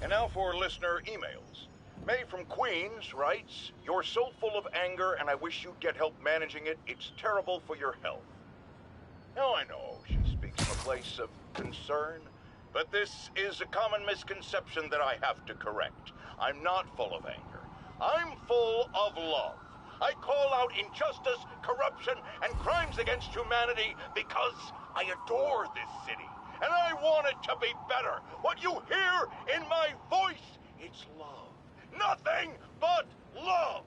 And now for listener emails. May from Queens writes, "You're so full of anger and I wish you'd get help managing it. It's terrible for your health." Now I know she speaks from a place of concern, but this is a common misconception that I have to correct. I'm not full of anger. I'm full of love. I call out injustice, corruption, and crimes against humanity because I adore this city. And I want it to be better. What you hear in my voice, it's love. Nothing but love.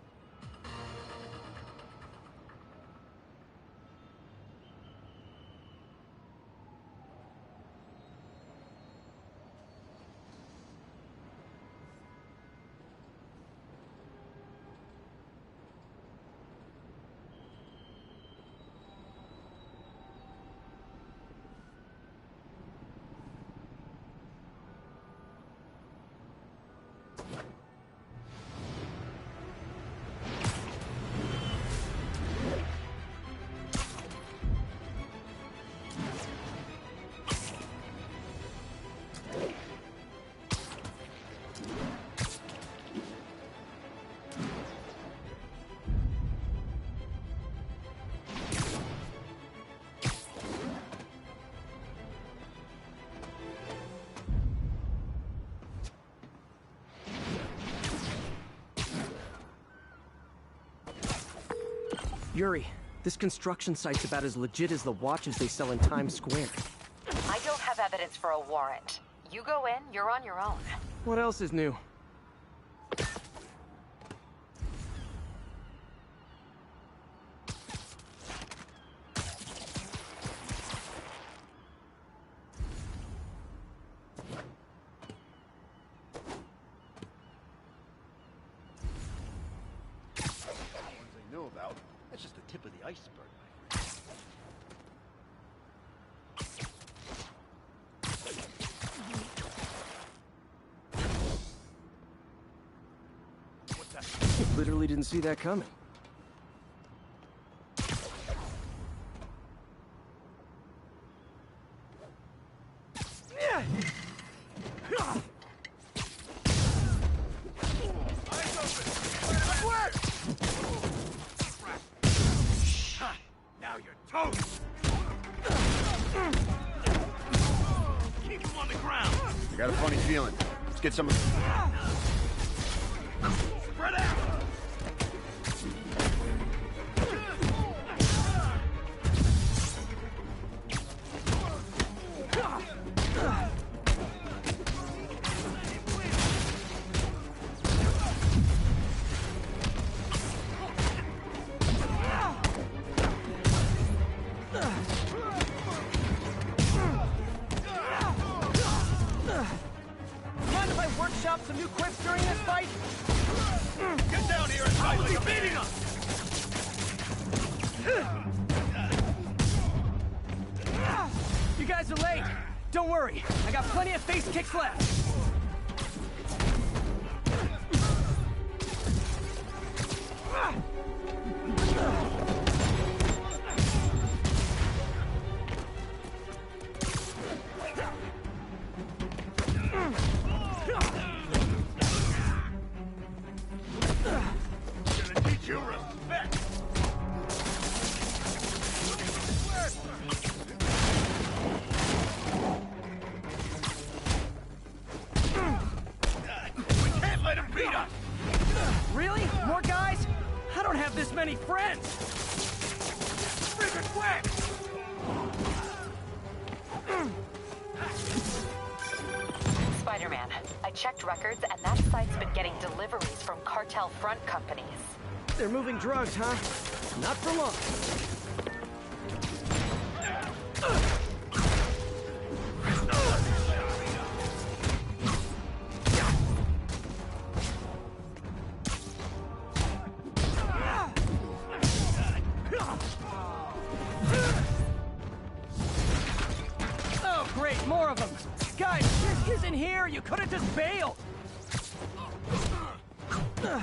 Yuri, this construction site's about as legit as the watches they sell in Times Square. I don't have evidence for a warrant. You go in, you're on your own. What else is new? That's just the tip of the iceberg, What's that? Literally didn't see that coming. got a funny feeling. Let's get some... Spread out! Some new quips during this fight? Get down here and fight like a beating us! You guys are late. Don't worry. I got plenty of face kicks left. Really? More guys? I don't have this many friends! Freaking quick! Spider-Man, I checked records and that site's been getting deliveries from cartel front companies. They're moving drugs, huh? Not for long. More of them! Guys, there's in here! You could have just bailed! Down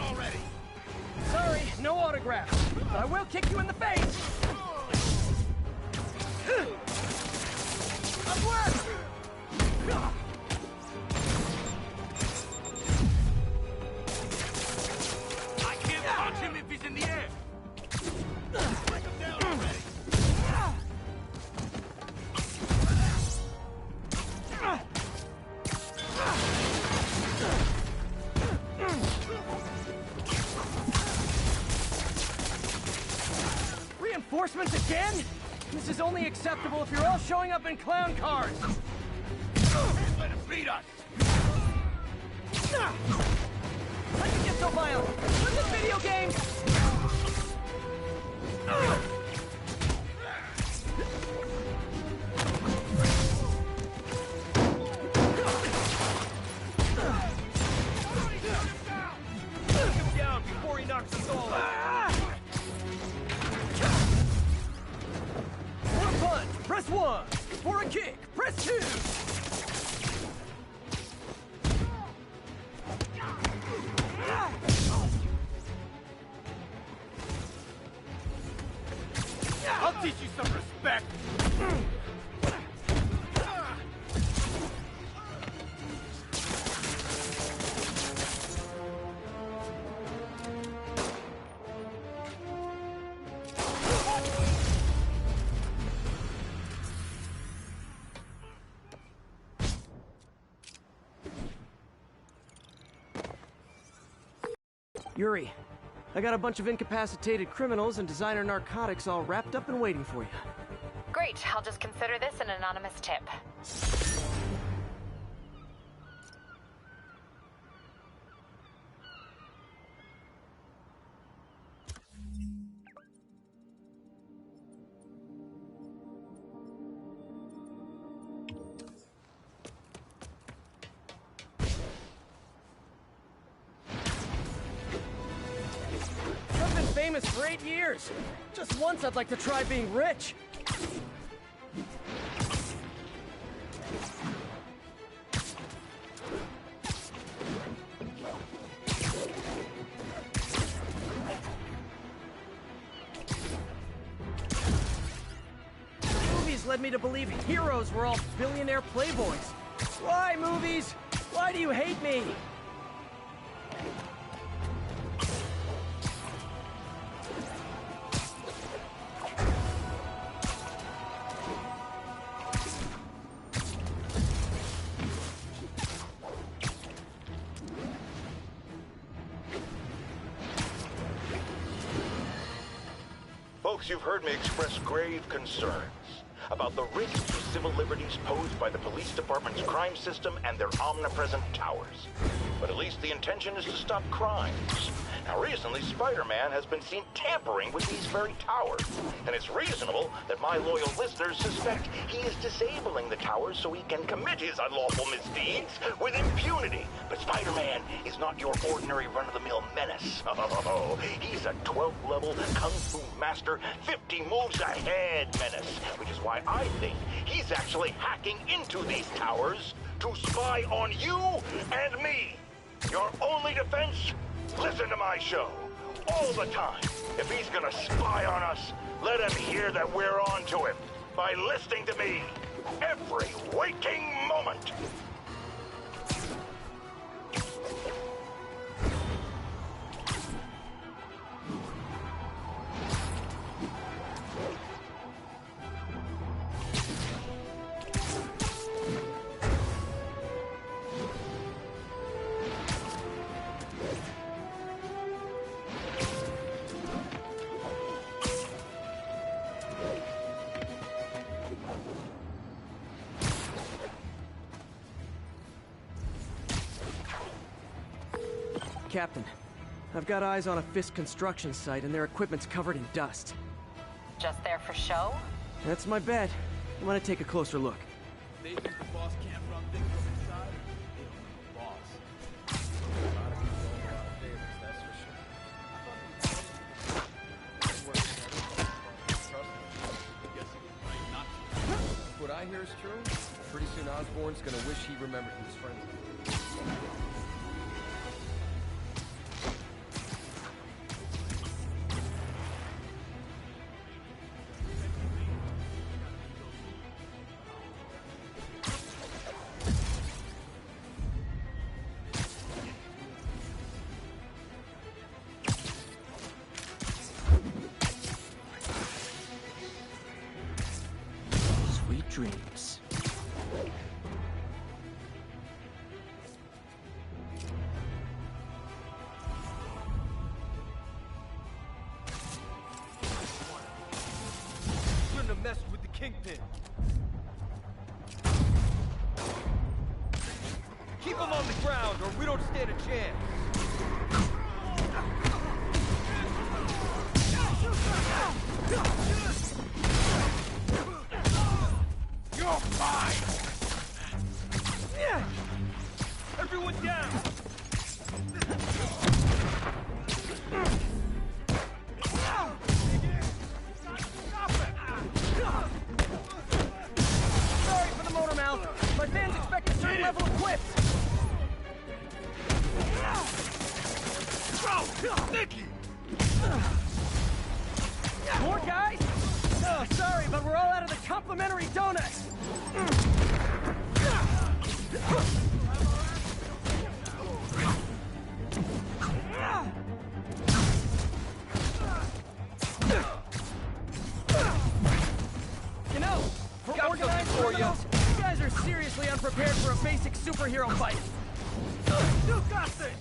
already! Sorry, no autograph. But I will kick you in the face! I can't punch him if he's in the air. Break him down already. Reinforcements again? This is only acceptable if you're all showing up in clown cars. Let him beat us. I can get so violent. With this video game. Take him down before he knocks us all out. For a punch, press 1. For a kick, press 2. I'll teach you some respect. Yuri, I got a bunch of incapacitated criminals and designer narcotics all wrapped up and waiting for you. Great, I'll just consider this an anonymous tip. I've been famous for 8 years. Just once I'd like to try being rich. Movies led me to believe heroes were all billionaire playboys. Why, movies? Why do you hate me? Folks, you've heard me express grave concerns about the risks to civil liberties posed by the police department's crime system and their omnipresent towers. But at least the intention is to stop crimes. Now, recently, Spider-Man has been seen tampering with these very towers, and it's reasonable that my loyal listeners suspect he is disabling the towers so he can commit his unlawful misdeeds with impunity. But Spider-Man is not your ordinary run-of-the-mill menace. Oh, he's a 12th level Kung Fu master, 50 moves ahead menace, which is why I think he's actually hacking into these towers to spy on you and me. Your only defense? Listen to my show. All the time. If he's gonna spy on us, let him hear that we're on to him by listening to me every waking moment. Captain, I've got eyes on a Fisk construction site and their equipment's covered in dust. Just there for show? That's my bet. I'm gonna take a closer look. They think the boss can't run things from inside? They don't know the boss. A lot of people owe a lot of favors, that's for sure. I thought trust him. Guess he was right not to. If what I hear is true, pretty soon Osborn's gonna wish he remembered he was friends with him. dreams. Shouldn't have messed with the Kingpin. Keep him on the ground, or we don't stand a chance. You're fine! Everyone down! Sorry for the motor mouth. My fans expect a certain level of quips. Nicky! More guys? Oh, sorry, but we're all out of the complimentary donuts. You know, for Got organized something for you. criminals, you guys are seriously unprepared for a basic superhero fight. You got this!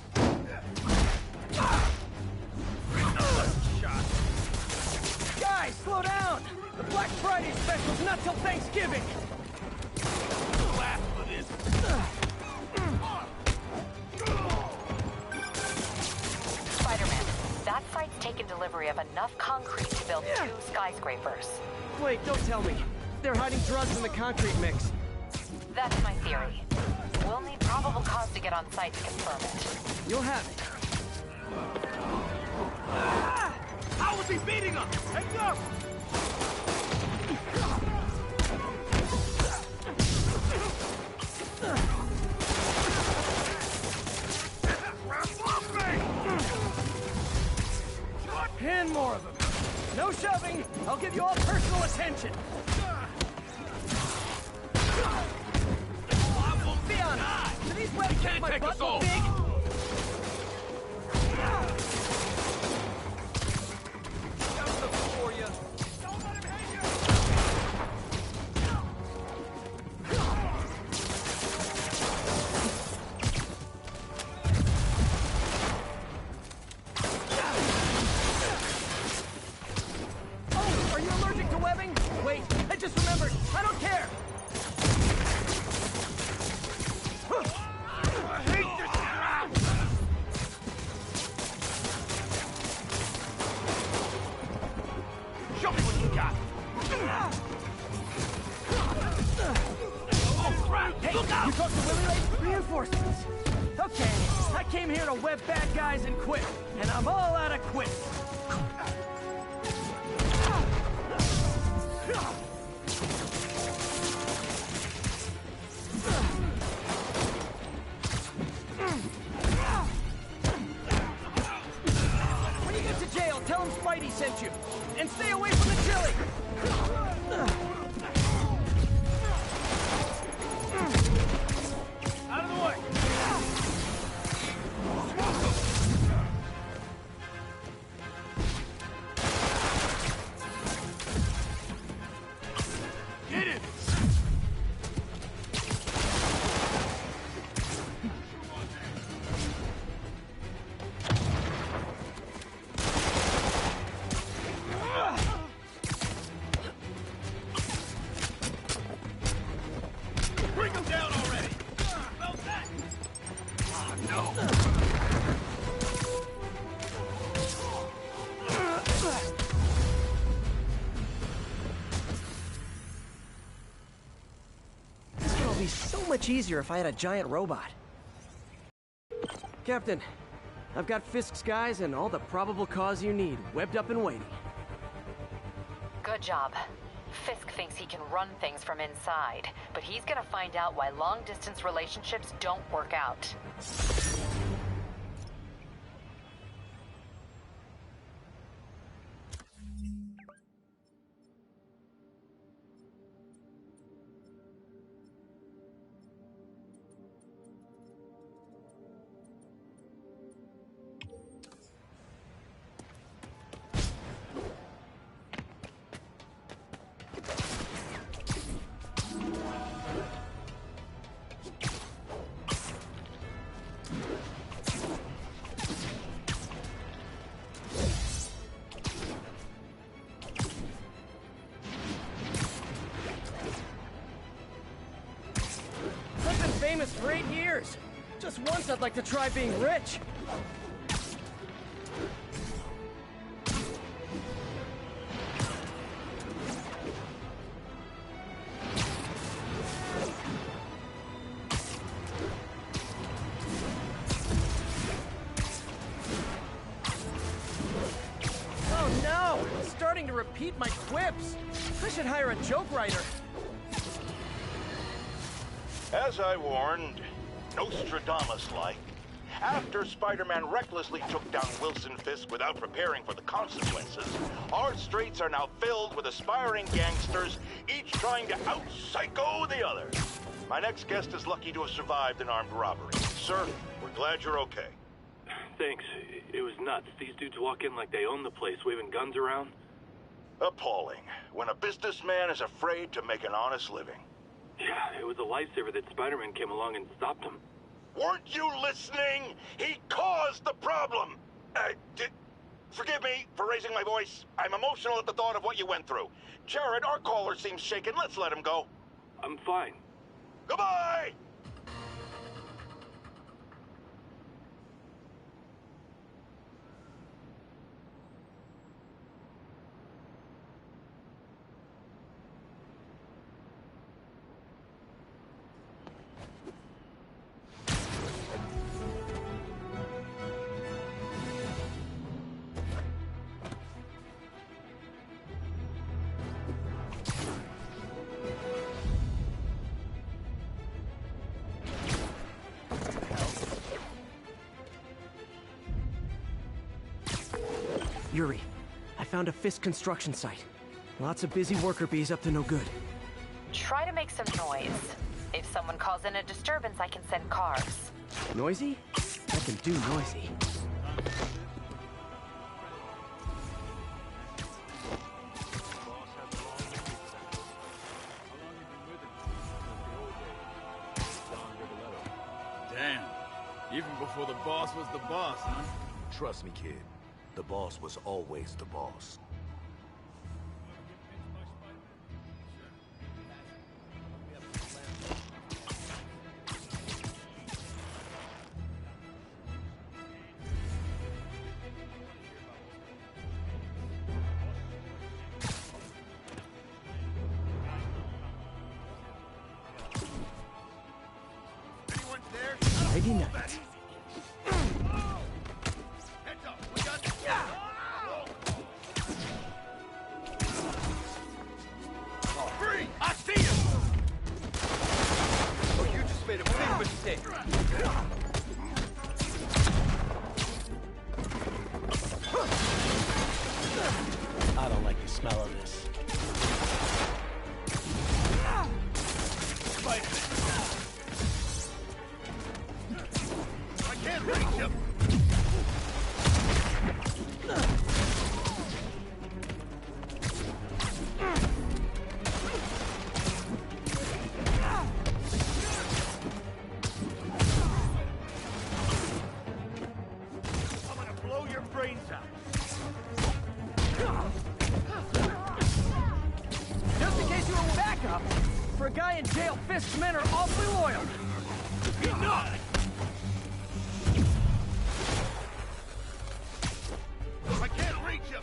Guys, slow down! The Black Friday special's not till Thanksgiving! Spider-Man, that site's taken delivery of enough concrete to build 2 skyscrapers. Wait, don't tell me. They're hiding drugs in the concrete mix. That's my theory. We'll need probable cause to get on site to confirm it. You'll have it. How was he beating him? Heads up! And more of them. No shoving. I'll give you all personal attention. Be honest. Do these webs make my butt look big? Got something for you. Oh, are you allergic to webbing? Wait, I just remembered. I don't care. I hate this crap! Show me what you got. Oh, crap! Hey, Look out! you talked to Willie Lake? Reinforcements. Okay, I came here to web bad guys and quit, and I'm all out of quit. When you get to jail, tell him Spidey sent you, and stay away from the chili. Out of the way! Get it! Bring him down already! About that! Oh, no! This would all be so much easier if I had a giant robot. Captain, I've got Fisk's guys and all the probable cause you need, webbed up and waiting. Good job. Fisk thinks he can run things from inside, but he's gonna find out why long-distance relationships don't work out. famous for 8 years. Just once I'd like to try being rich. Oh no! I'm starting to repeat my quips. I should hire a joke writer. As I warned, Nostradamus-like, after Spider-Man recklessly took down Wilson Fisk without preparing for the consequences, our streets are now filled with aspiring gangsters, each trying to out-psycho the other. My next guest is lucky to have survived an armed robbery. Sir, we're glad you're okay. Thanks. It was nuts. These dudes walk in like they own the place, waving guns around. Appalling, when a businessman is afraid to make an honest living. Yeah, it was a lifesaver that Spider-Man came along and stopped him. Weren't you listening? He caused the problem! Forgive me for raising my voice. I'm emotional at the thought of what you went through. Jared, our caller seems shaken. Let's let him go. I'm fine. Goodbye! Yuri, I found a Fisk construction site. Lots of busy worker bees up to no good. Try to make some noise. If someone calls in a disturbance, I can send cars. Noisy? I can do noisy. Damn. Even before the boss was the boss, huh? Trust me, kid. The boss was always the boss. Maybe not. I don't like the smell of this. I can't reach him! I'm gonna blow your brains out. Just in case you were backup, for a guy in jail, Fisk's men are awfully loyal. Enough! I can't reach him!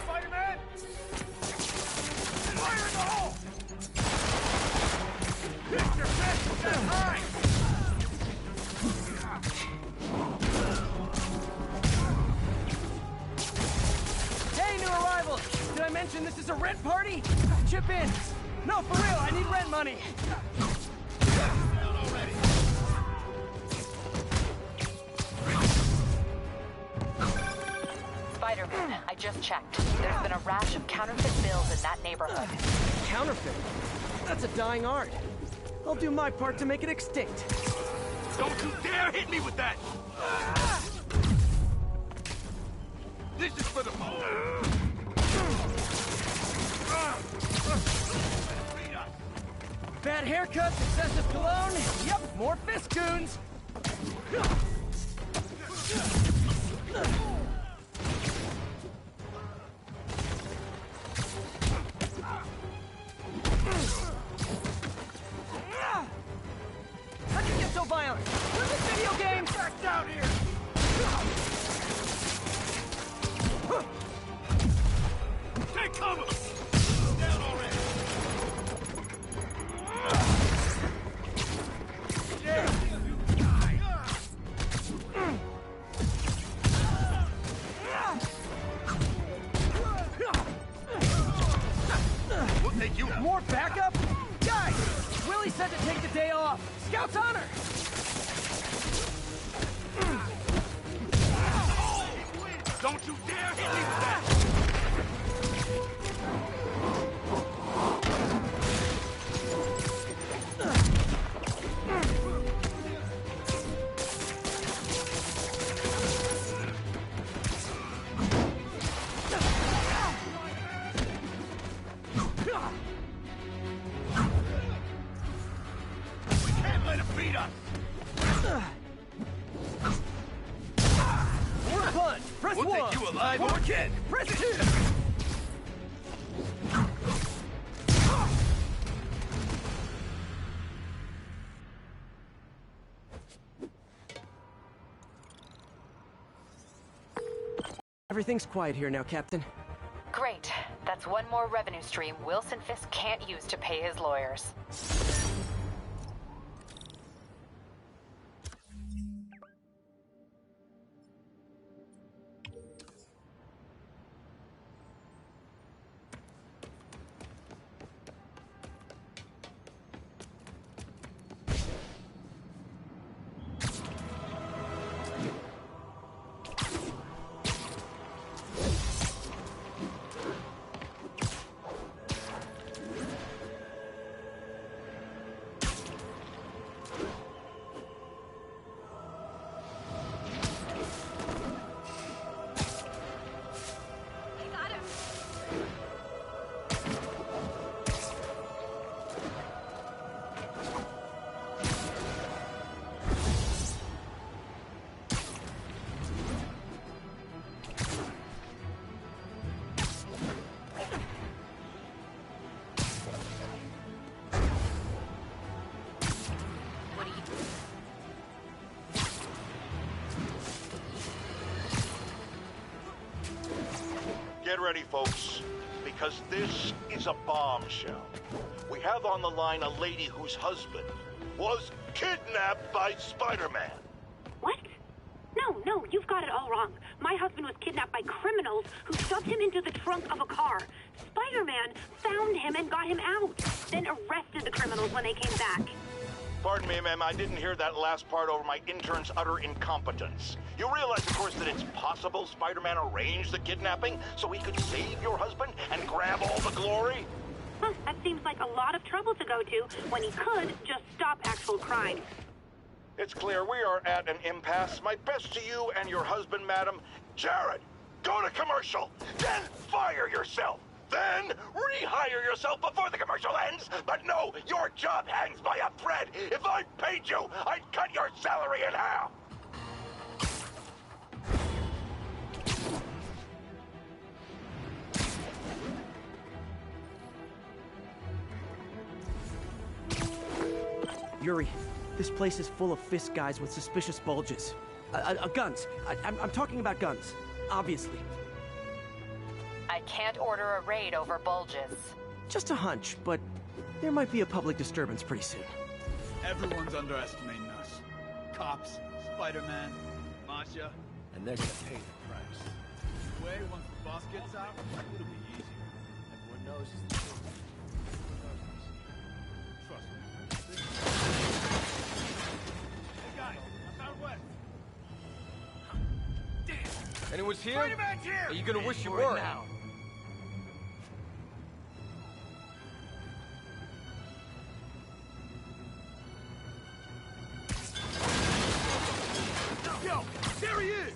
Spider-Man! Fire in the hole! Mr. Fisk, get high! Hey, new arrivals! Did I mention this is a rent party? Chip in. No, for real, I need rent money. Spider-Man, I just checked. There's been a rash of counterfeit bills in that neighborhood. Counterfeit? That's a dying art. I'll do my part to make it extinct. Don't you dare hit me with that! This is for the Bad haircuts, excessive cologne. Yep, more Fisk goons. off! Scout's honor! Don't you dare hit me with that! Everything's quiet here now, Captain. Great. That's one more revenue stream Wilson Fisk can't use to pay his lawyers. Get ready, folks, because this is a bombshell. We have on the line a lady whose husband was kidnapped by Spider-Man. What? No, you've got it all wrong. My husband was kidnapped by criminals who shoved him into the trunk of a car. Spider-Man found him and got him out, then arrested the criminals when they came back. Pardon me, ma'am, I didn't hear that last part over my intern's utter incompetence. You realize, of course, that it's possible Spider-Man arranged the kidnapping so he could save your husband and grab all the glory? Huh, that seems like a lot of trouble to go to when he could just stop actual crimes. It's clear we are at an impasse. My best to you and your husband, madam. Jared, go to commercial, then fire yourself. Then rehire yourself before the commercial ends. But no, your job hangs by a thread. If I paid you, I'd cut your salary in half. Yuri, this place is full of Fisk guys with suspicious bulges. Guns. I'm talking about guns, obviously. I can't order a raid over bulges. Just a hunch, but there might be a public disturbance pretty soon. Everyone's underestimating us. Cops, Spider-Man, Masha. And they're gonna pay the price. This way, once the boss gets out, it'll be easier. Everyone knows it's the truth. Trust me. Hey guys, I'm out west. Damn! Anyone's here? Spider-Man's here! Are you gonna wish you For it were? now. Yo, there he is!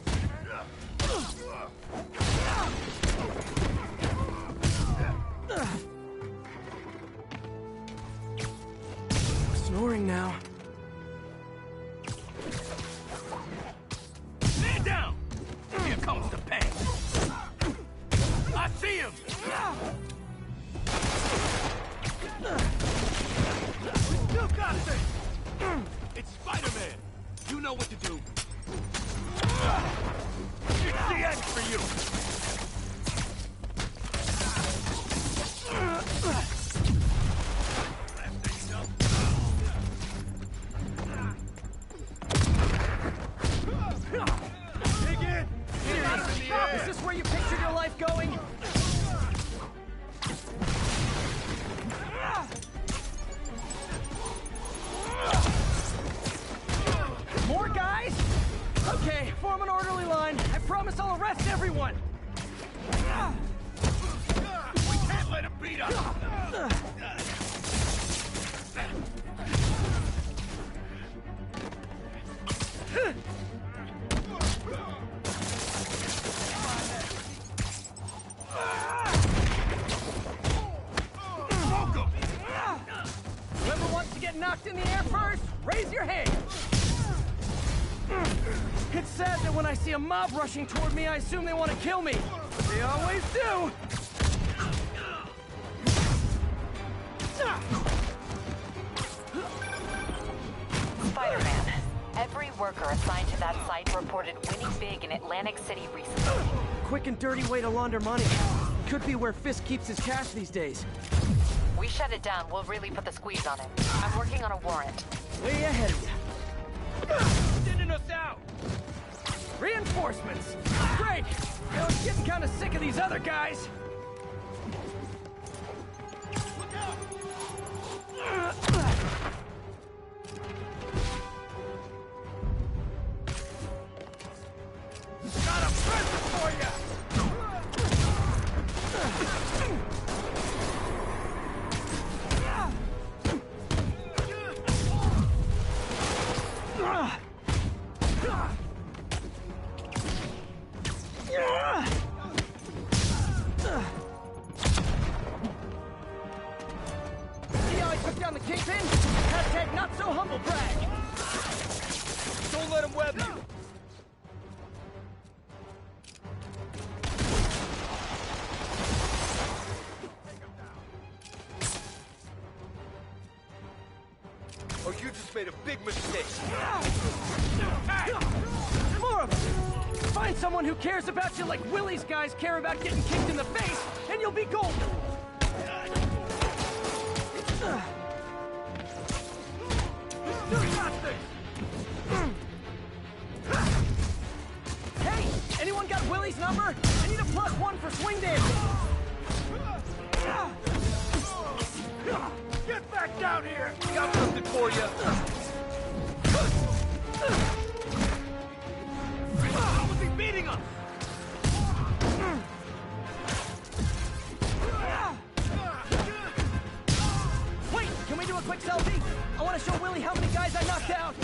Snoring now. Stand down! Here comes the pain. I see him! You got this! It's Spider-Man! You know what to do. It's the end for you! Dig in! Is this where you pictured your life going? promise I'll arrest everyone! We can't let him beat us! Whoever wants to get knocked in the air first, raise your hand! It's sad that when I see a mob rushing toward me, I assume they want to kill me. But they always do! Spider-Man, every worker assigned to that site reported winning big in Atlantic City recently. Quick and dirty way to launder money. Could be where Fisk keeps his cash these days. We shut it down, we'll really put the squeeze on him. I'm working on a warrant. Way ahead of you. Sending us out! Reinforcements! Great! I was getting kind of sick of these other guys. Got a present for you! See how I took down the Kingpin? Hashtag not so humble brag. Don't let him web you! Or you just made a big mistake. More of them. Find someone who cares about you like Willie's guys care about getting kicked in the face, and you'll be golden. Hey, anyone got Willie's number? I need a +1 for swing dancing. Get back down here! Got something for you! How was he beating us? Wait, can we do a quick selfie? I want to show Willie how many guys I knocked out.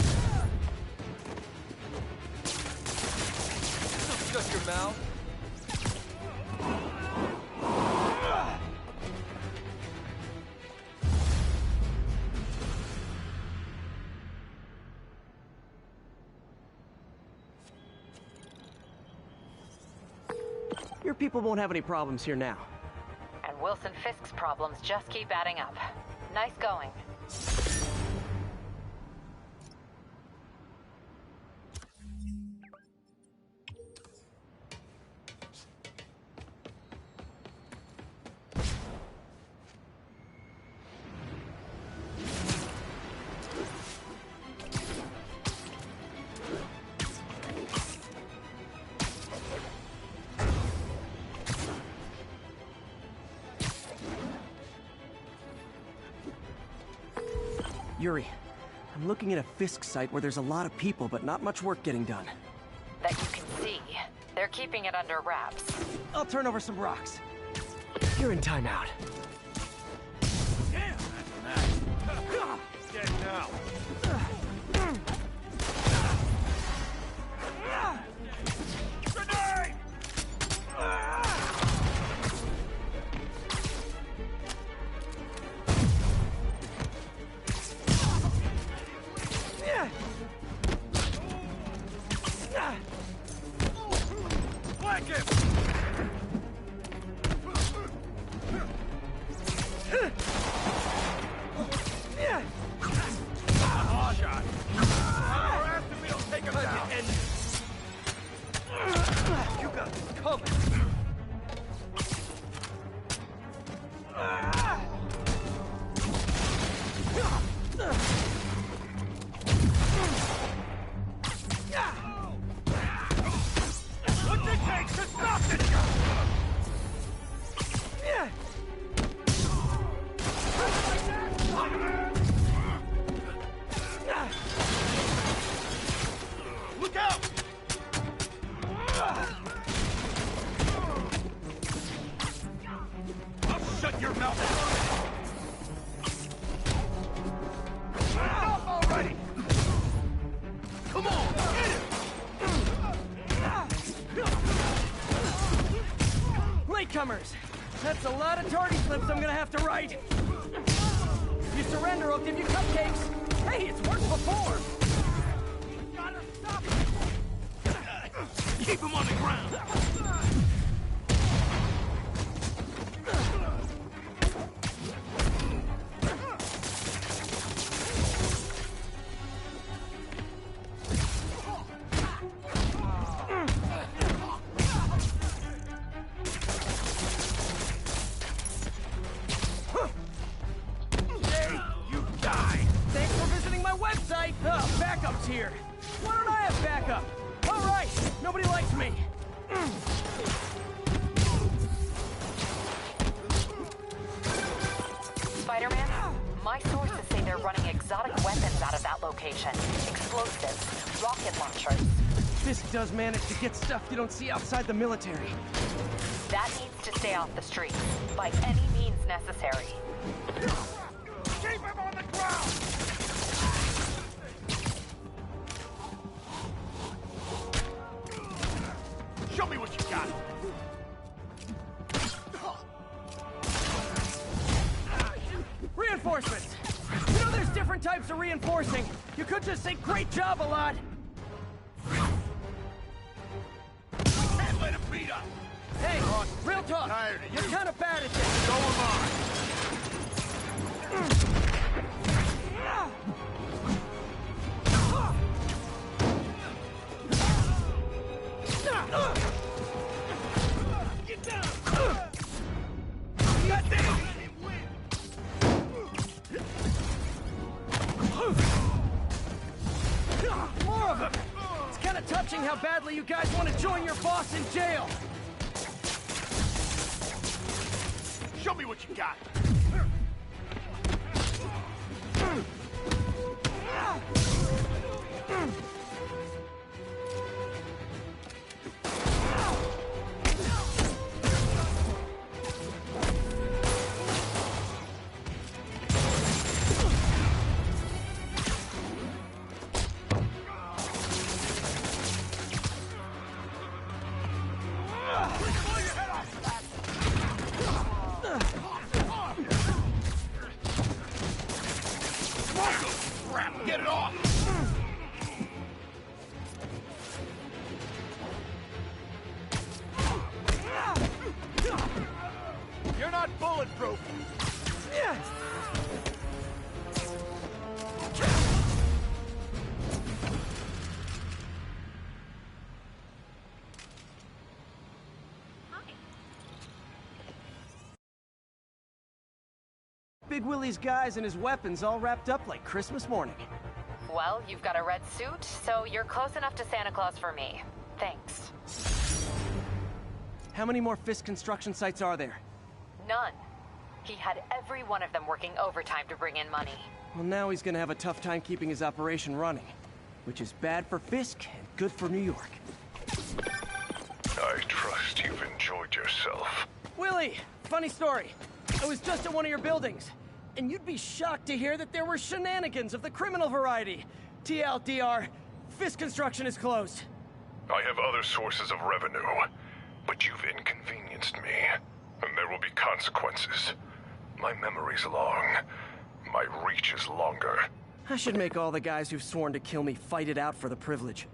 Shut your mouth. Your people won't have any problems here now. And Wilson Fisk's problems just keep adding up. Nice going. Yuri, I'm looking at a Fisk site where there's a lot of people, but not much work getting done. That you can see. They're keeping it under wraps. I'll turn over some rocks. You're in timeout. Damn, that's nice. Dead now. Grenade! Flank him! newcomers. That's a lot of tardy slips I'm gonna have to write. If you surrender, I'll give you cupcakes. Hey, it's worked before. You gotta stop it. Keep him on the ground. Backup's here. Why don't I have backup? All right, nobody likes me. Spider-Man, my sources say they're running exotic weapons out of that location. Explosives, rocket launchers. Fisk does manage to get stuff you don't see outside the military. That needs to stay off the streets, by any means necessary. Keep him on the ground! Show me what you got. Reinforcements! You know there's different types of reinforcing. You could just say great job a lot. Can't let him beat us. Hey, real talk. Tired of You're you. kind of bad at this. So am I. Get down! God damn it! More of them! It's kind of touching how badly you guys want to join your boss in jail. Show me what you got. Get it off! You're not bulletproof. Big Willie's guys and his weapons all wrapped up like Christmas morning. Well, you've got a red suit, so you're close enough to Santa Claus for me. Thanks. How many more Fisk construction sites are there? None. He had every one of them working overtime to bring in money. Well, now he's gonna have a tough time keeping his operation running, which is bad for Fisk and good for New York. I trust you've enjoyed yourself. Willie, funny story. I was just at one of your buildings, and you'd be shocked to hear that there were shenanigans of the criminal variety. TLDR, Fisk Construction is closed. I have other sources of revenue, but you've inconvenienced me, and there will be consequences. My memory's long. My reach is longer. I should make all the guys who've sworn to kill me fight it out for the privilege.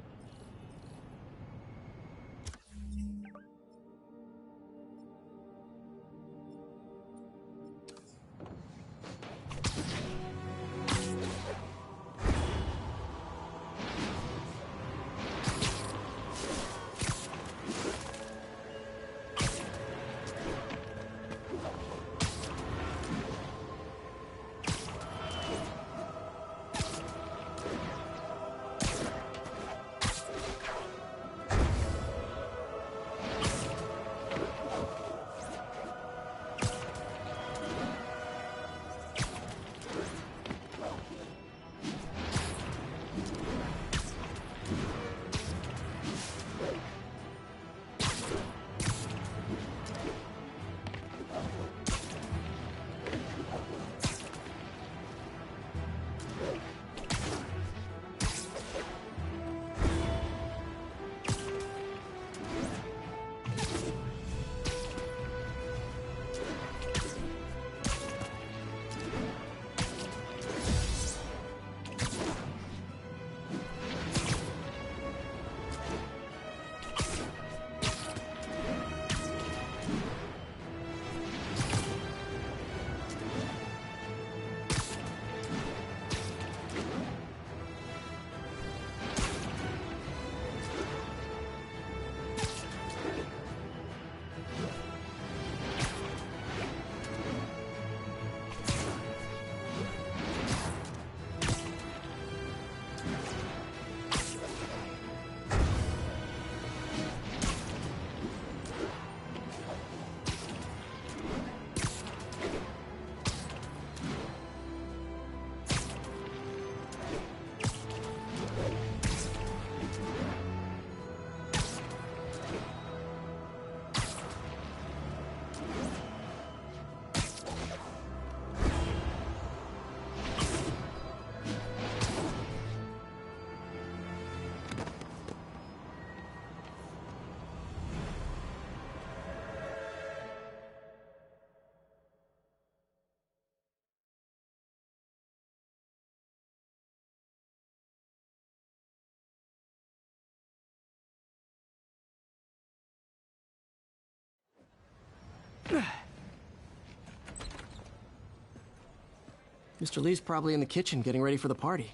Mr. Lee's probably in the kitchen getting ready for the party.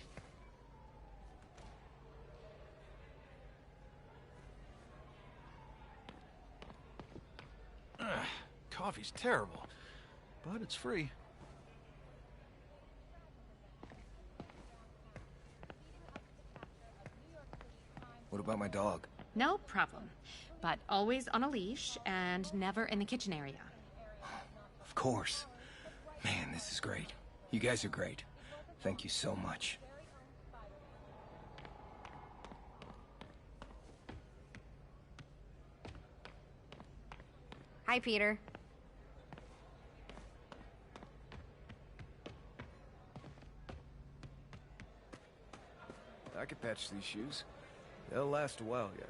Coffee's terrible, but it's free. What about my dog? No problem. But always on a leash and never in the kitchen area. Of course. Man, this is great. You guys are great. Thank you so much. Hi, Peter. I could patch these shoes. They'll last a while yet.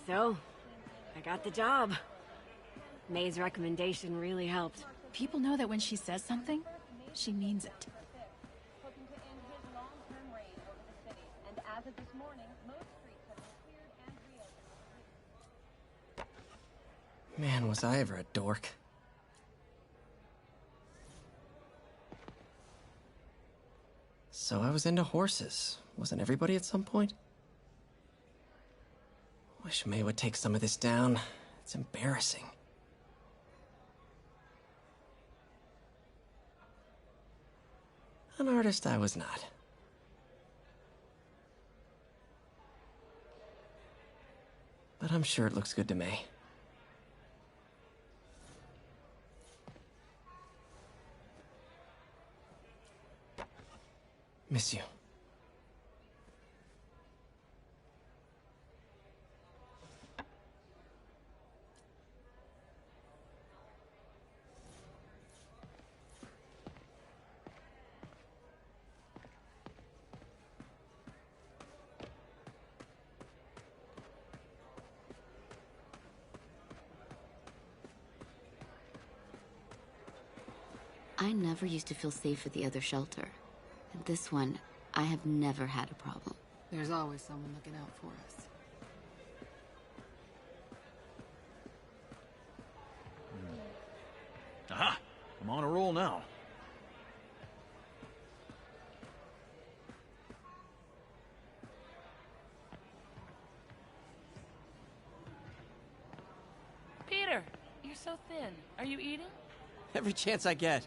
So, I got the job. May's recommendation really helped. People know that when she says something, she means it. Man, was I ever a dork. So I was into horses. Wasn't everybody at some point? Wish May would take some of this down. It's embarrassing. An artist I was not. But I'm sure it looks good to May. Miss you. I never used to feel safe at the other shelter. At this one, I have never had a problem. There's always someone looking out for us. Aha! I'm on a roll now. Peter, you're so thin. Are you eating? Every chance I get.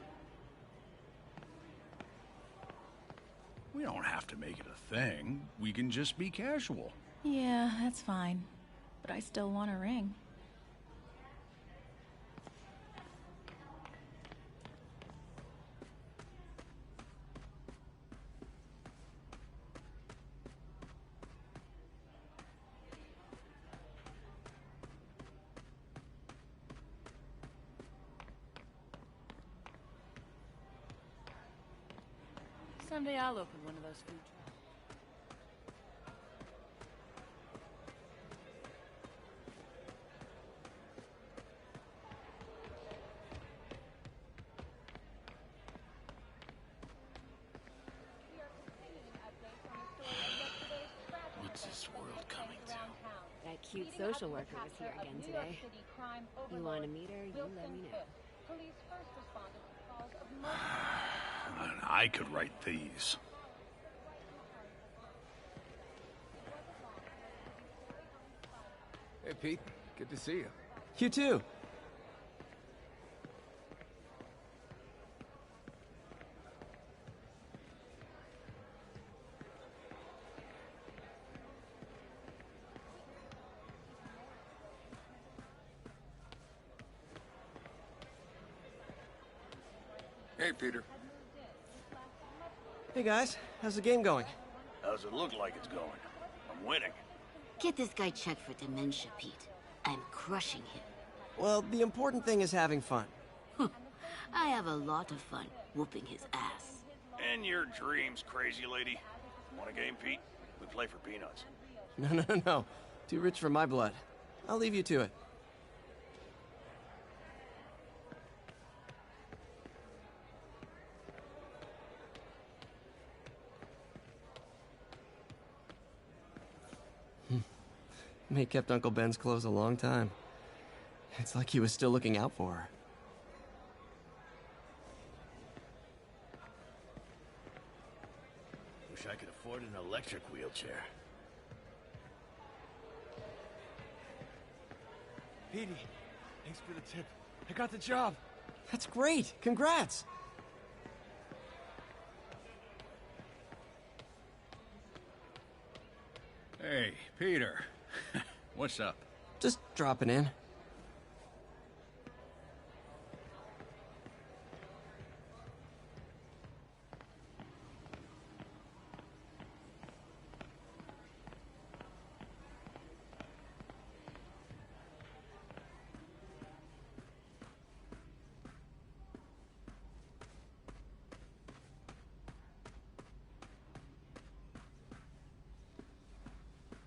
We don't have to make it a thing. We can just be casual. Yeah, that's fine. But I still want a ring. Someday I'll open one of those food trucks. What's this world coming to? That cute social worker was here again today. You want to meet her, you let me know. I could write these. Hey, Pete. Good to see you. You too. Hey, Peter. Hey guys, how's the game going? How's it look like it's going? I'm winning. Get this guy checked for dementia, Pete. I'm crushing him. Well, the important thing is having fun. I have a lot of fun whooping his ass. And your dreams, crazy lady. Want a game, Pete? We play for peanuts. No. Too rich for my blood. I'll leave you to it. May kept Uncle Ben's clothes a long time. It's like he was still looking out for her. Wish I could afford an electric wheelchair. Petey, thanks for the tip. I got the job. That's great. Congrats. Hey, Peter. What's up? Just dropping in.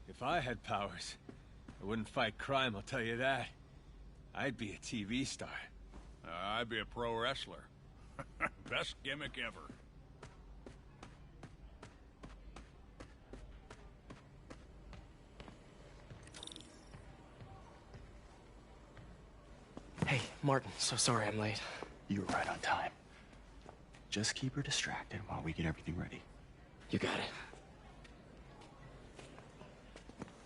If I had powers, I wouldn't fight crime, I'll tell you that. I'd be a TV star. I'd be a pro wrestler. Best gimmick ever. Hey, Martin, so sorry I'm late. You were right on time. Just keep her distracted while we get everything ready. You got it.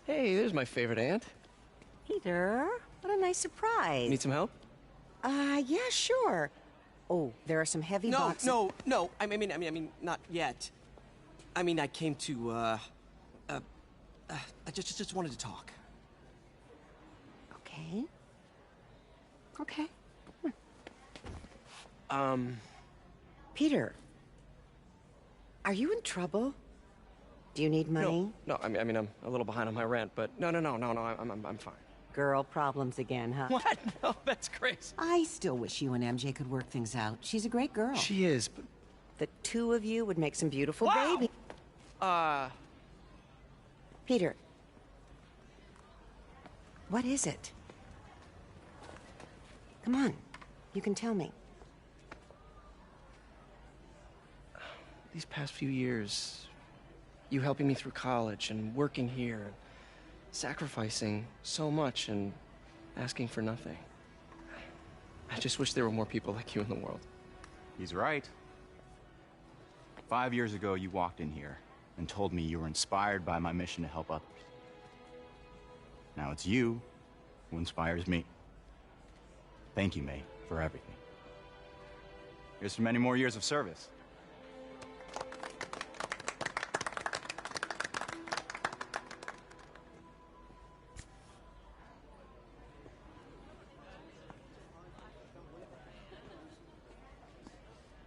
Hey, there's my favorite aunt. Peter, what a nice surprise. Need some help? Yeah, sure. Oh, there are some heavy boxes. No. I mean, not yet. I mean, I came to, I just wanted to talk. Okay. Okay. Peter, are you in trouble? Do you need money? No, I mean, I'm a little behind on my rent, but no, I'm fine. Girl problems again, huh? What? No, that's crazy. I still wish you and MJ could work things out. She's a great girl. She is, but... The two of you would make some beautiful Wow! baby. Peter. What is it? Come on. You can tell me. These past few years, you helping me through college and working here, and sacrificing so much and asking for nothing. I just wish there were more people like you in the world. He's right. 5 years ago, you walked in here and told me you were inspired by my mission to help others. Now it's you who inspires me. Thank you, May, for everything. Here's to many more years of service.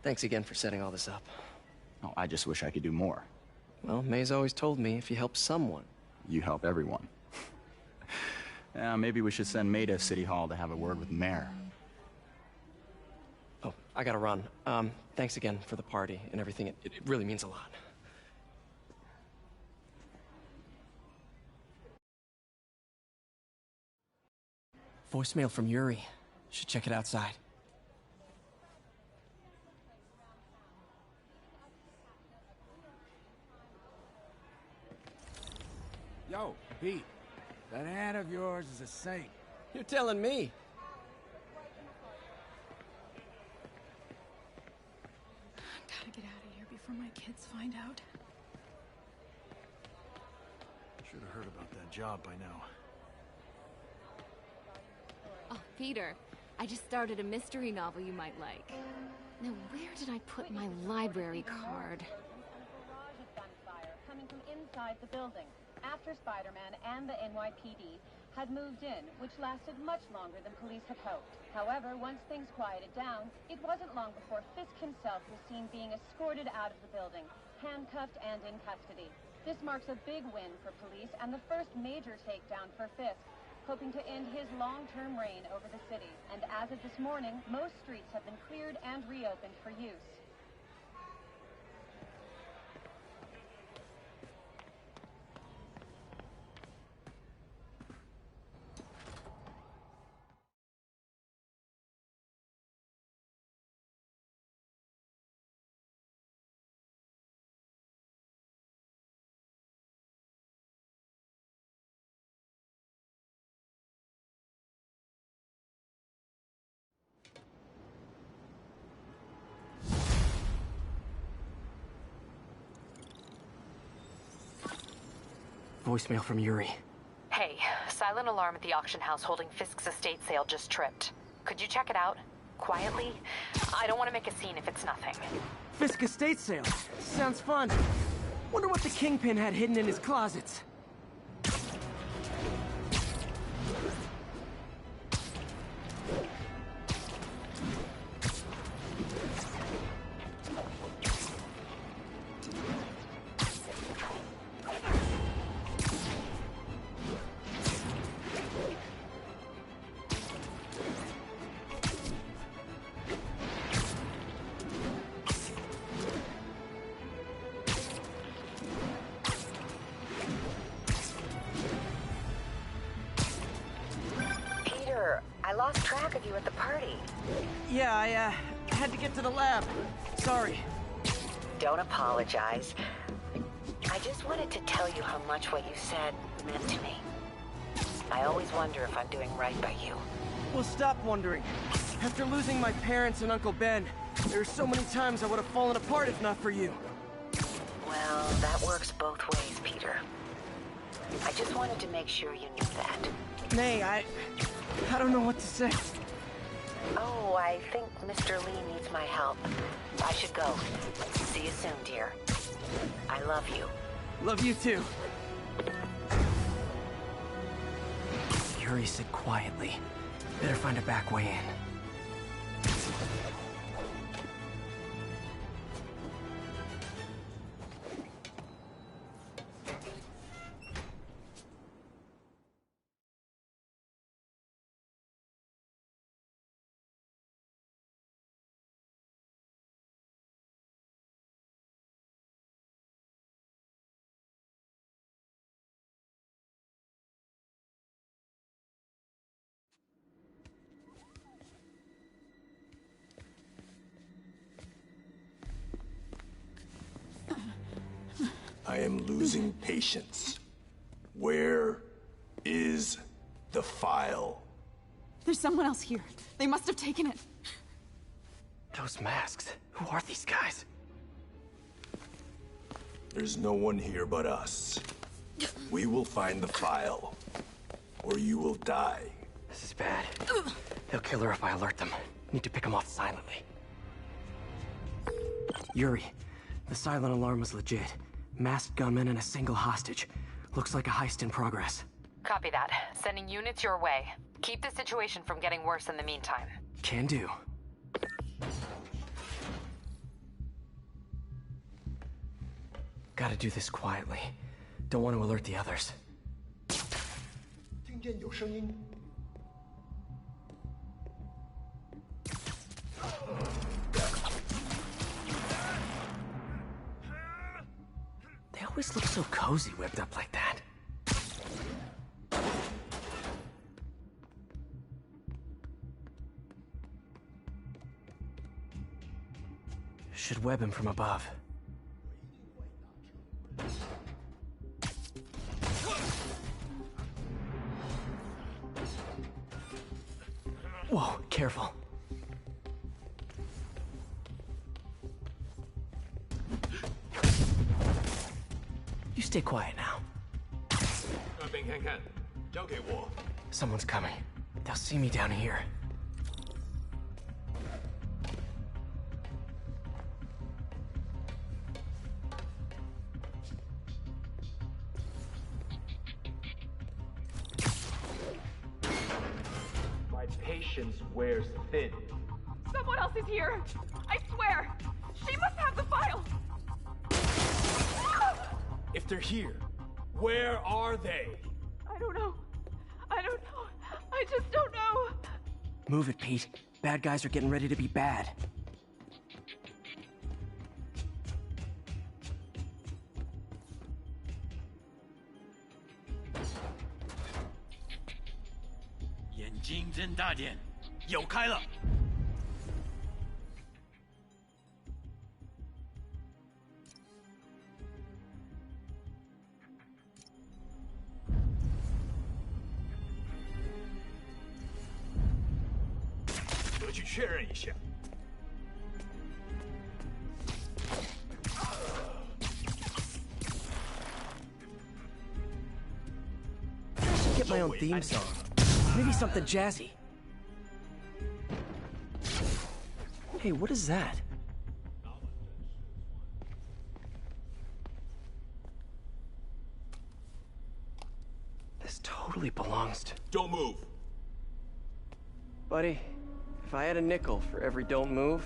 Thanks again for setting all this up. Oh, I just wish I could do more. Well, May's always told me if you help someone... You help everyone. Maybe we should send May to City Hall to have a word with the mayor. Oh, I gotta run. Thanks again for the party and everything. It really means a lot. Voicemail from Yuri. Should check it outside. Yo, Pete. That aunt of yours is a saint. You're telling me. Gotta get out of here before my kids find out. Should have heard about that job by now. Oh, Peter, I just started a mystery novel you might like. Now, where did I put my library card? Coming from inside the building, after Spider-Man and the NYPD had moved in, which lasted much longer than police had hoped. However, once things quieted down, it wasn't long before Fisk himself was seen being escorted out of the building, handcuffed and in custody. This marks a big win for police and the first major takedown for Fisk, hoping to end his long-term reign over the city. And as of this morning, most streets have been cleared and reopened for use. voicemail from Yuri. Hey, silent alarm at the auction house holding Fisk's estate sale just tripped. Could you check it out? Quietly? I don't want to make a scene if it's nothing. Fisk estate sale. Sounds fun. Wonder what the Kingpin had hidden in his closets. I lost track of you at the party. Yeah, I had to get to the lab. Sorry. Don't apologize. I just wanted to tell you how much what you said meant to me. I always wonder if I'm doing right by you. Well, stop wondering. After losing my parents and Uncle Ben, there are so many times I would have fallen apart if not for you. Well, that works both ways, Peter. I just wanted to make sure you knew that. May, I don't know what to say. Oh, I think Mr. Lee needs my help. I should go. See you soon, dear. I love you. Love you too. Yuri said quietly. Better find a back way in. I am losing patience. Where is the file? There's someone else here. They must have taken it. Those masks. Who are these guys? There's no one here but us. We will find the file, or you will die. This is bad. They'll kill her if I alert them. Need to pick them off silently. Yuri, the silent alarm was legit. Masked gunmen and a single hostage. Looks like a heist in progress. Copy that. Sending units your way. Keep the situation from getting worse in the meantime. Can do. Gotta do this quietly. Don't want to alert the others. 听见有声音。 They always look so cozy whipped up like that. Should web him from above. Whoa, careful. You stay quiet now. 那边看看，交给我。 Someone's coming. They'll see me down here. My patience wears thin. Someone else is here. I swear. She must have the file. If they're here, where are they? I don't know. I don't know. I just don't know. Move it, Pete. Bad guys are getting ready to be bad. town theme song. Maybe something jazzy. Hey, what is that? This totally belongs to... Don't move! Buddy, if I had a nickel for every don't move...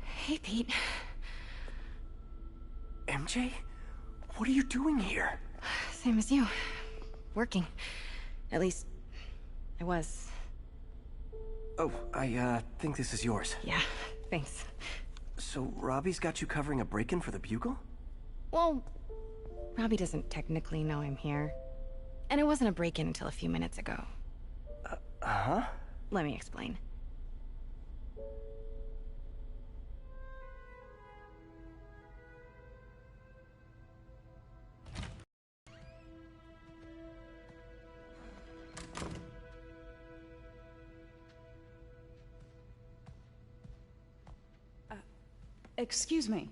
Hey, Pete. MJ? What are you doing here? Same as you. Working. At least, I was. Oh, I think this is yours. Yeah, thanks. So, Robbie's got you covering a break-in for the Bugle? Well, Robbie doesn't technically know I'm here. And it wasn't a break-in until a few minutes ago. Huh? Let me explain. Excuse me.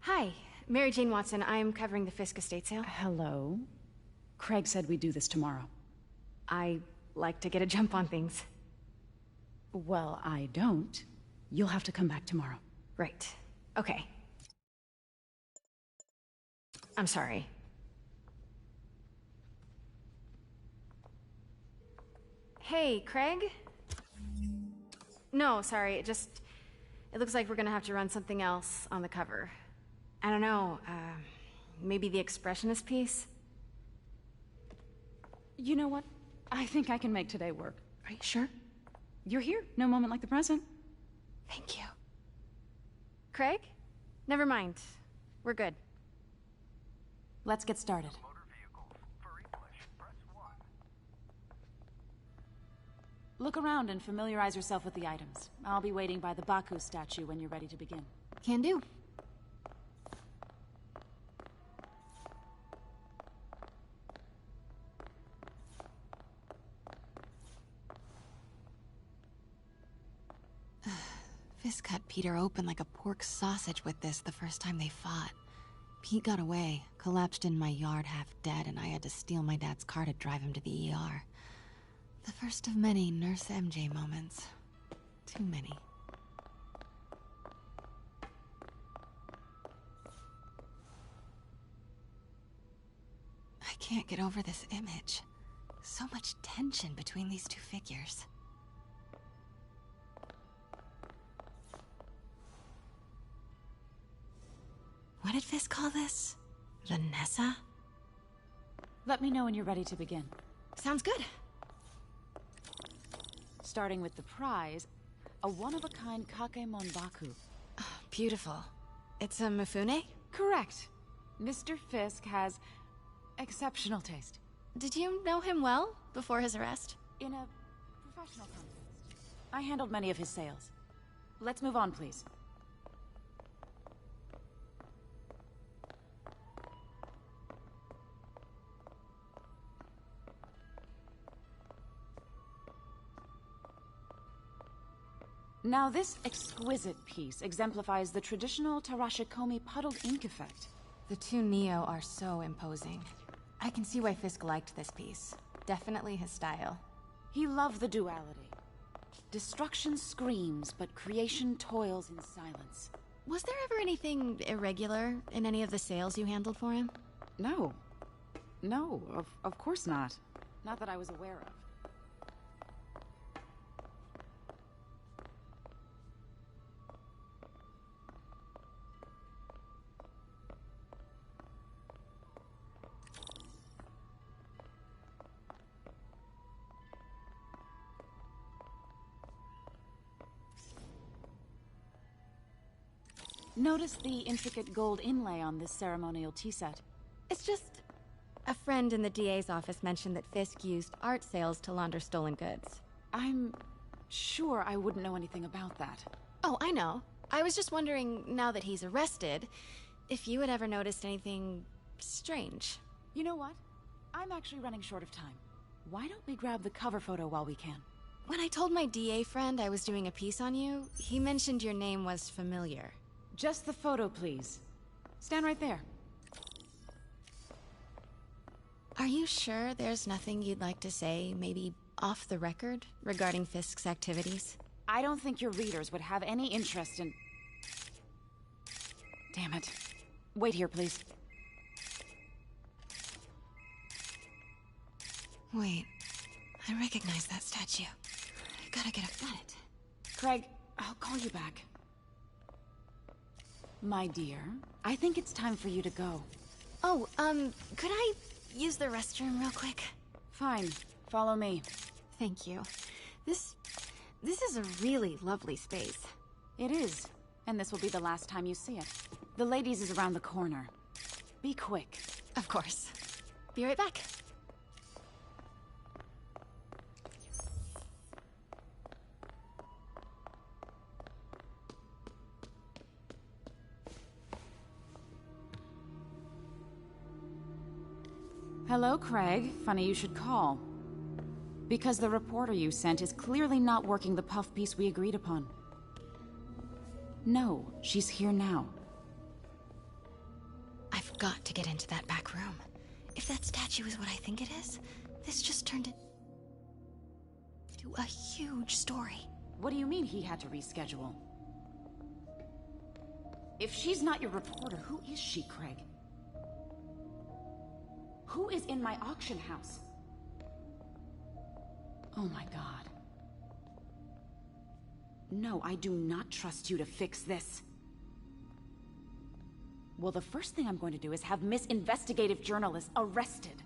Hi, Mary Jane Watson. I'm covering the Fisk estate sale. Hello. Craig said we'd do this tomorrow. I like to get a jump on things. Well, I don't. You'll have to come back tomorrow. Right. Okay. I'm sorry. Hey, Craig? No, sorry, it looks like we're gonna have to run something else on the cover. I don't know, maybe the expressionist piece? You know what? I think I can make today work. Are you sure? You're here. No moment like the present. Thank you. Craig? Never mind. We're good. Let's get started. Look around and familiarize yourself with the items. I'll be waiting by the Baku statue when you're ready to begin. Can do. Fisk cut Peter open like a pork sausage with this the first time they fought. Pete got away, collapsed in my yard half dead, and I had to steal my dad's car to drive him to the ER. The first of many Nurse MJ moments. Too many. I can't get over this image. So much tension between these two figures. What did Fisk call this? Vanessa? Let me know when you're ready to begin. Sounds good. Starting with the prize, a one-of-a-kind Kakemon Baku. Oh, beautiful. It's a Mifune? Correct. Mr. Fisk has exceptional taste. Did you know him well before his arrest? In a professional context. I handled many of his sales. Let's move on, please. Now this exquisite piece exemplifies the traditional Tarashikomi puddled ink effect. The two Neo are so imposing. I can see why Fisk liked this piece. Definitely his style. He loved the duality. Destruction screams, but creation toils in silence. Was there ever anything irregular in any of the sales you handled for him? No. No, of course not. Not that I was aware of. Notice the intricate gold inlay on this ceremonial tea set. It's just... a friend in the DA's office mentioned that Fisk used art sales to launder stolen goods. I'm sure I wouldn't know anything about that. Oh, I know. I was just wondering, now that he's arrested, if you had ever noticed anything strange. You know what? I'm actually running short of time. Why don't we grab the cover photo while we can? When I told my DA friend I was doing a piece on you, he mentioned your name was familiar. Just the photo, please. Stand right there. Are you sure there's nothing you'd like to say, maybe off the record, regarding Fisk's activities? I don't think your readers would have any interest in... Damn it. Wait here, please. Wait. I recognize that statue. I gotta get a minute. Craig, I'll call you back. My dear, I think it's time for you to go. Oh, could I use the restroom real quick? Fine. Follow me. Thank you. This is a really lovely space. It is. And this will be the last time you see it. The ladies is around the corner. Be quick. Of course. Be right back. Hello, Craig. Funny you should call. Because the reporter you sent is clearly not working the puff piece we agreed upon. No, she's here now. I've got to get into that back room. If that statue is what I think it is, this just turned into a huge story. What do you mean he had to reschedule? If she's not your reporter, who is she, Craig? Who is in my auction house? Oh my god. No, I do not trust you to fix this. Well, the first thing I'm going to do is have Miss Investigative Journalist arrested.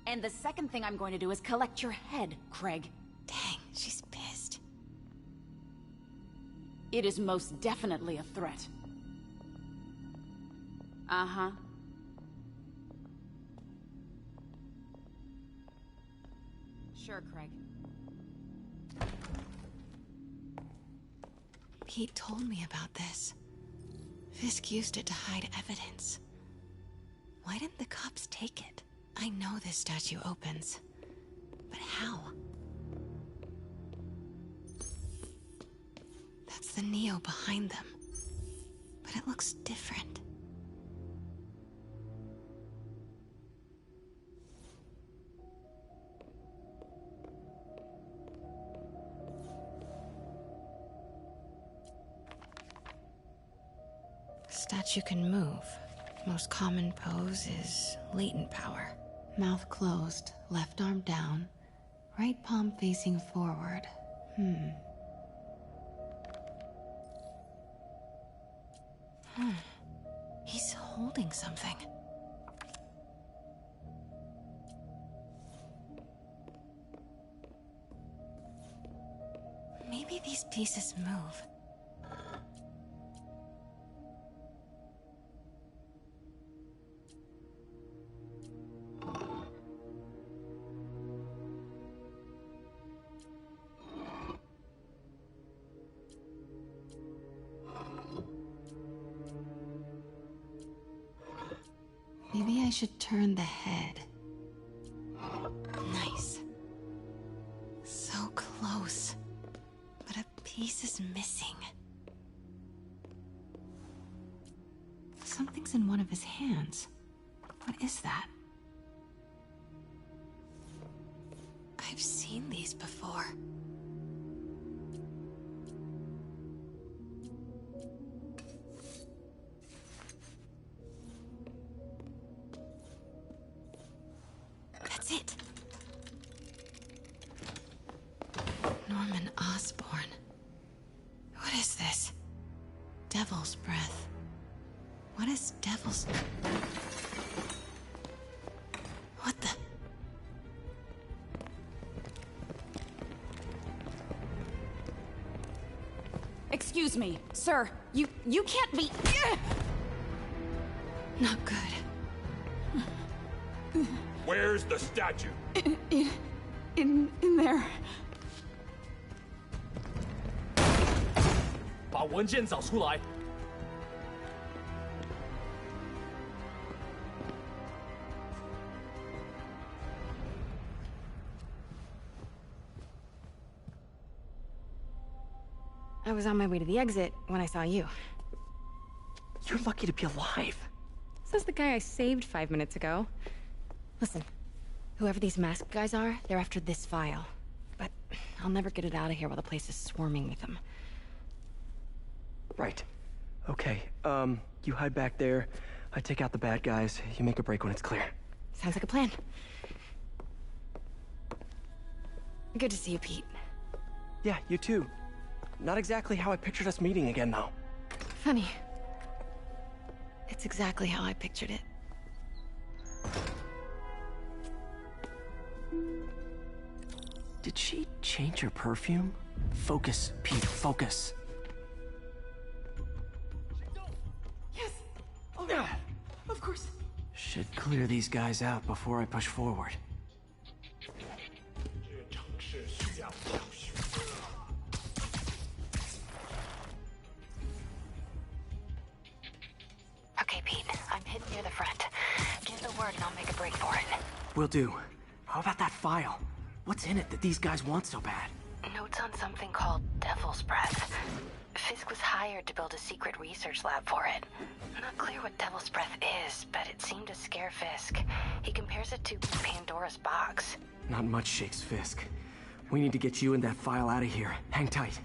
And the second thing I'm going to do is collect your head, Craig. Dang, she's pissed. It is most definitely a threat. Uh-huh. Sure, Craig. Pete told me about this. Fisk used it to hide evidence. Why didn't the cops take it? I know this statue opens, but how? That's the Neo behind them, but it looks different. Statue can move. Most common pose is latent power. Mouth closed, left arm down, right palm facing forward. He's holding something. Maybe these pieces move. Maybe I should turn the head. Nice. So close. But a piece is missing. Something's in one of his hands. What is that? I've seen these before. That's it. Norman Osborn. What is this? Devil's breath. What is devil's... What the... Excuse me, sir. You can't be... Not good. Where's the statue? In there. 把文件找出来。I was on my way to the exit when I saw you. You're lucky to be alive. Says the guy I saved 5 minutes ago. Listen, whoever these masked guys are, they're after this file. But I'll never get it out of here while the place is swarming with them. Right. Okay, you hide back there. I take out the bad guys. You make a break when it's clear. Sounds like a plan. Good to see you, Pete. Yeah, you too. Not exactly how I pictured us meeting again, though. Funny. It's exactly how I pictured it. Did she change her perfume? Focus, Pete, focus. Yes! Oh, yeah. Of course. Should clear these guys out before I push forward. Okay, Pete. I'm hidden near the front. Give the word and I'll make a break for it. Will do. How about that file? What's in it that these guys want so bad? Notes on something called Devil's Breath. Fisk was hired to build a secret research lab for it. Not clear what Devil's Breath is, but it seemed to scare Fisk. He compares it to Pandora's box. Not much shakes Fisk. We need to get you and that file out of here. Hang tight.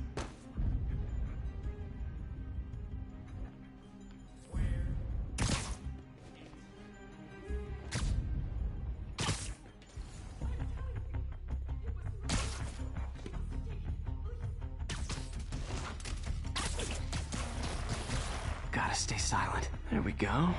Gotta stay silent. There we go.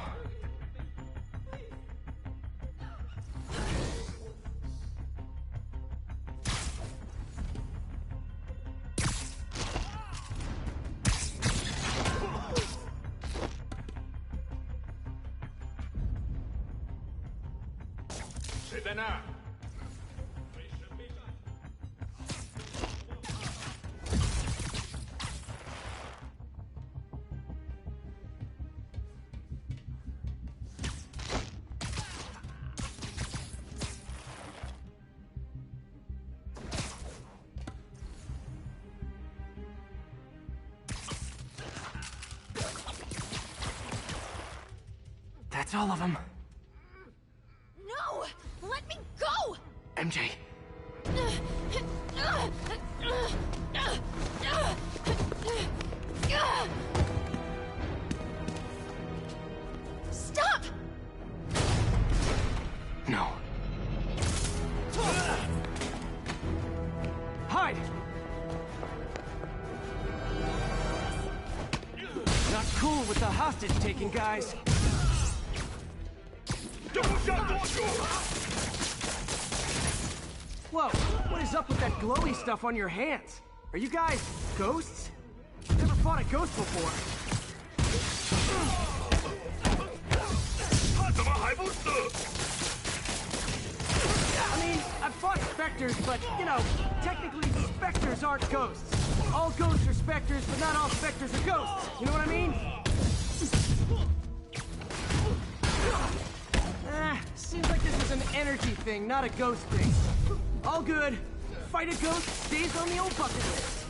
That's all of them. No! Let me go! MJ. Stop! No. Hide! Not cool with the hostage-taking guys. Whoa, what is up with that glowy stuff on your hands? Are you guys ghosts? Never fought a ghost before. I mean, I've fought specters, but, you know, technically specters aren't ghosts. All ghosts are specters, but not all specters are ghosts. You know what I mean? Seems like this is an energy thing, not a ghost thing. All good. Fight a ghost stays on the old bucket list.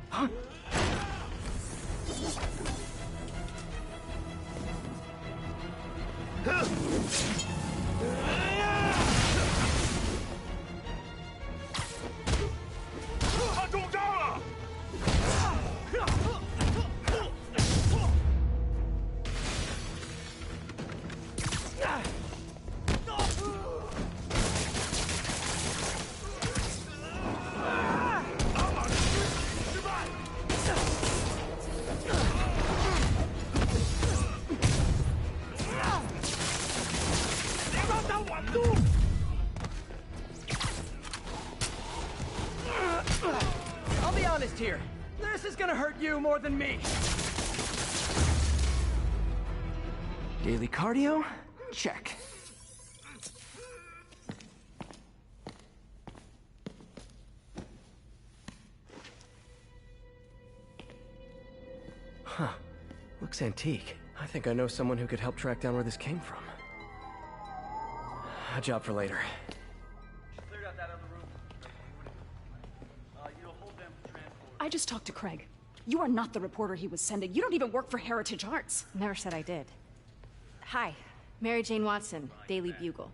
Huh? I'll be honest here. This is gonna hurt you more than me. Daily cardio? Check. Huh. Looks antique. I think I know someone who could help track down where this came from. A job for later. Cleared out that other room. You'll hold them I just talked to Craig. You are not the reporter he was sending. You don't even work for Heritage Arts. Never said I did. Hi, Mary Jane Watson, Daily Bugle.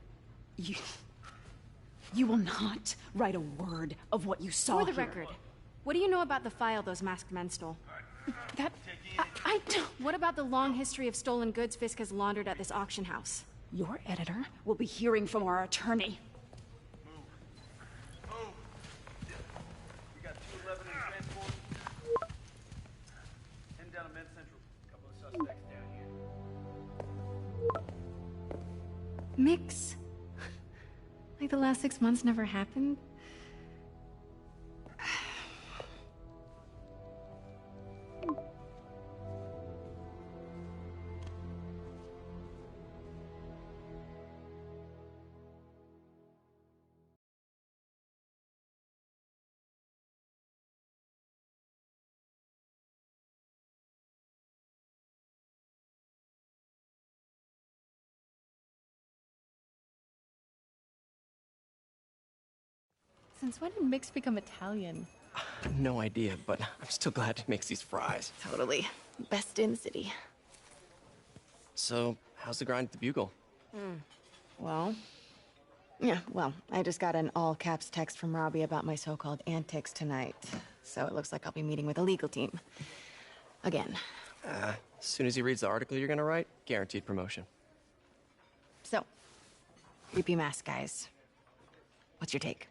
You will not write a word of what you saw For the here. record, what do you know about the file those masked men stole? I don't... What about the long history of stolen goods Fisk has laundered at this auction house? Your editor will be hearing from our attorney. We got 211 in transport. Heading down to Men's Central. A couple of suspects down here. Mix? Like the last 6 months never happened? Since when did Mix become Italian? No idea, but I'm still glad he makes these fries. Totally. Best in the city. So, how's the grind at the Bugle? Well, I just got an all-caps text from Robbie about my so-called antics tonight. So it looks like I'll be meeting with the legal team. Again. As soon as he reads the article you're gonna write, guaranteed promotion. So, creepy mask guys. What's your take?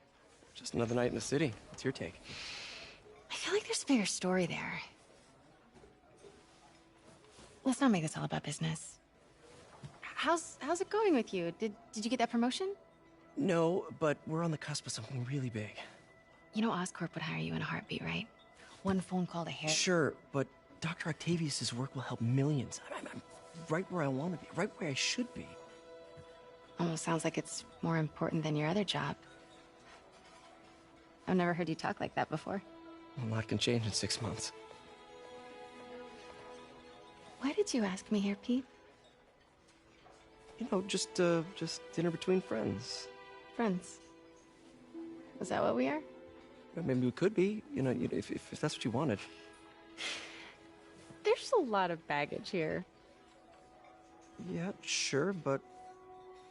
Just another night in the city. What's your take? I feel like there's a bigger story there. Let's not make this all about business. How's it going with you? Did you get that promotion? No, but we're on the cusp of something really big. You know Oscorp would hire you in a heartbeat, right? One phone call to Harry. Sure, but Dr. Octavius's work will help millions. I'm right where I want to be, right where I should be. Almost sounds like it's more important than your other job. I've never heard you talk like that before. A lot can change in 6 months. Why did you ask me here, Pete? You know, just dinner between friends. Friends? Is that what we are? Well, maybe we could be, you know, if that's what you wanted. There's a lot of baggage here. Yeah, sure, but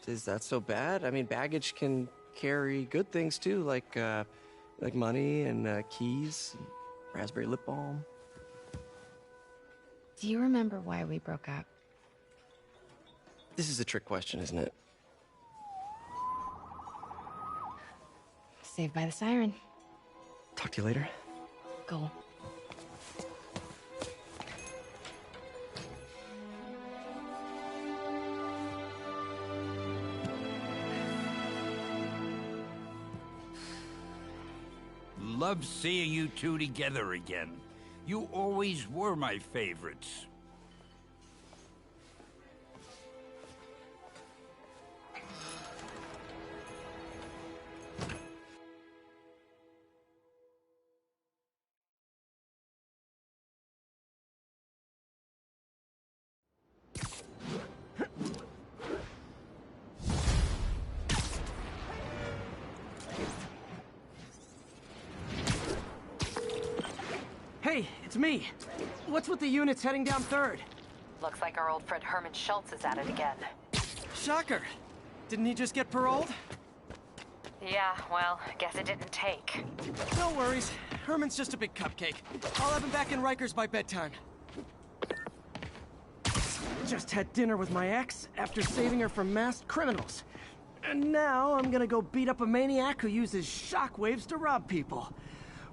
is that so bad? I mean, baggage can carry good things too, like money and keys, and raspberry lip balm. Do you remember why we broke up? This is a trick question, isn't it? Saved by the siren. Talk to you later. Go. Love seeing you two together again. You always were my favorites. Hey, it's me. What's with the units heading down 3rd? Looks like our old friend Herman Schultz is at it again. Shocker. Didn't he just get paroled? Yeah, well, guess it didn't take. No worries. Herman's just a big cupcake. I'll have him back in Rikers by bedtime. Just had dinner with my ex after saving her from masked criminals. And now I'm gonna go beat up a maniac who uses shockwaves to rob people.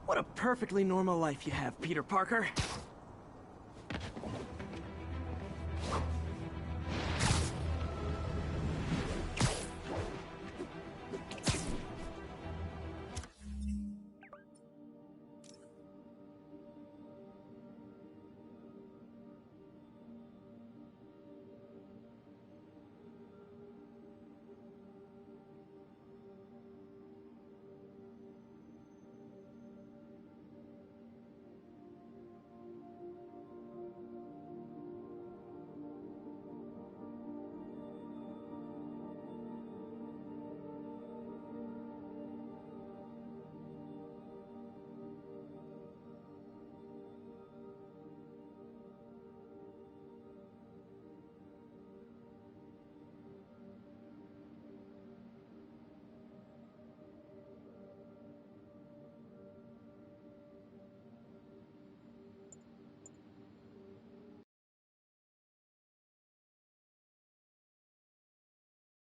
What a perfectly normal life you have, Peter Parker.